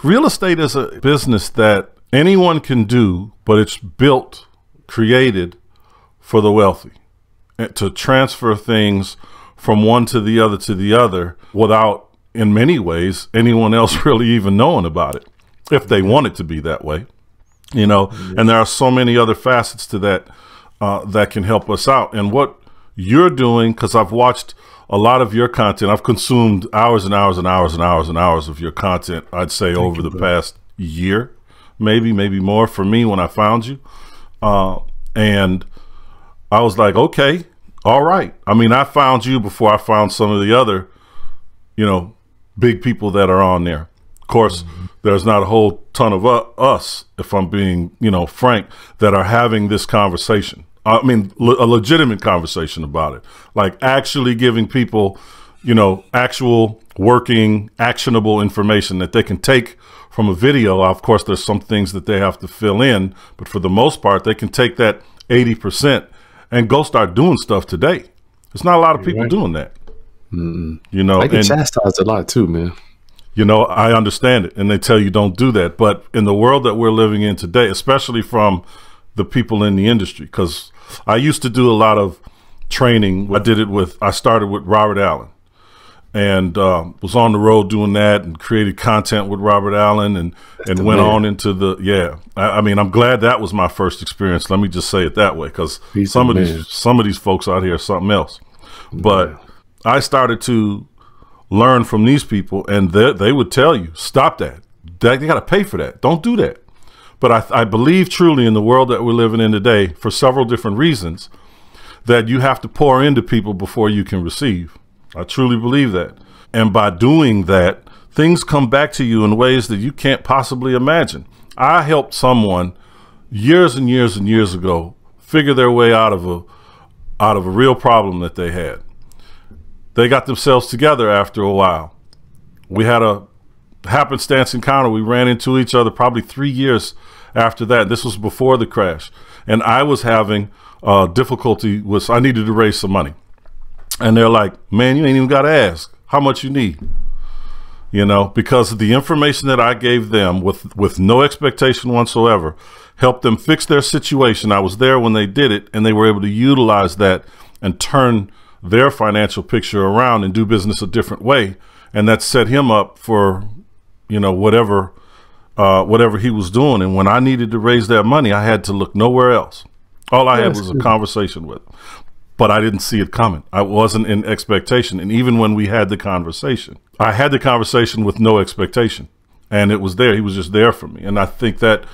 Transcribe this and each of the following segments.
Real estate is a business that anyone can do, but it's built, created for the wealthy, and to transfer things from one to the other without, in many ways, anyone else really even knowing about it, if they want it to be that way, you know. And there are so many other facets to that that can help us out. And what you're doing, because I've watched a lot of your content. I've consumed hours and hours and hours and hours and hours of your content, I'd say, over the past year, maybe more for me when I found you. And I was like, okay, all right. I mean, I found you before I found some of the other, you know, big people that are on there. Of course, there's not a whole ton of us, if I'm being, you know, frank, that are having this conversation. I mean, a legitimate conversation about it, like actually giving people, you know, actual working, actionable information that they can take from a video. Of course, there's some things that they have to fill in, but for the most part, they can take that 80% and go start doing stuff today. There's not a lot of people doing that. You know, I get chastised a lot too, man. You know, I understand it, and they tell you don't do that. But in the world that we're living in today, especially from the people in the industry, because I used to do a lot of training. I started with Robert Allen, and was on the road doing that and created content with Robert Allen, and went on into the, I mean, I'm glad that was my first experience. Let me just say it that way, because some of these folks out here are something else. But I started to learn from these people, and they would tell you, stop that. They got to pay for that. Don't do that. But I believe truly in the world that we're living in today, for several different reasons, that you have to pour into people before you can receive. I truly believe that. And by doing that, things come back to you in ways that you can't possibly imagine. I helped someone years and years and years ago figure their way out of a real problem that they had. They got themselves together after a while. We had a happenstance encounter. We ran into each other probably 3 years after that. This was before the crash. And I was having difficulty with, I needed to raise some money. And they're like, man, you ain't even got to ask how much you need. You know, because the information that I gave them with no expectation whatsoever helped them fix their situation. I was there when they did it, and they were able to utilize that and turn their financial picture around and do business a different way. And that set him up for, you know, whatever he was doing. And when I needed to raise that money, I had to look nowhere else. All I had was a conversation with him. But I didn't see it coming. I wasn't in expectation. And even when we had the conversation, I had the conversation with no expectation. And it was there. He was just there for me. And I think that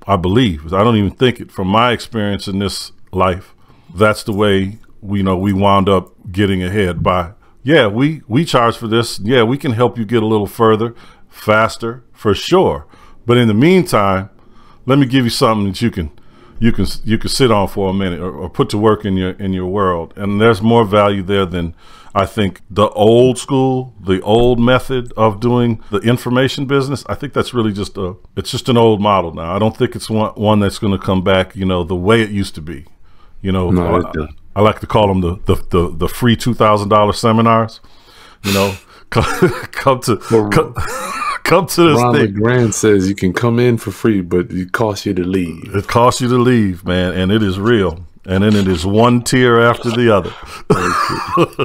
I don't even think it, from my experience in this life, that's the way we wound up getting ahead by, we charge for this. Yeah, we can help you get a little further, faster, for sure. But in the meantime, let me give you something that you can sit on for a minute or put to work in your world. And there's more value there than, I think, the old school, the old method of doing the information business. I think that's really just it's just an old model now. I don't think it's one that's going to come back, you know, the way it used to be. You know, no, I like to call them the free $2,000 seminars. You know, come to this Ron thing. LeGrand says you can come in for free, but it costs you to leave. It costs you to leave, man, and it is real. And then it is one tier after the other.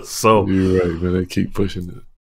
So you're right, man. They keep pushing it.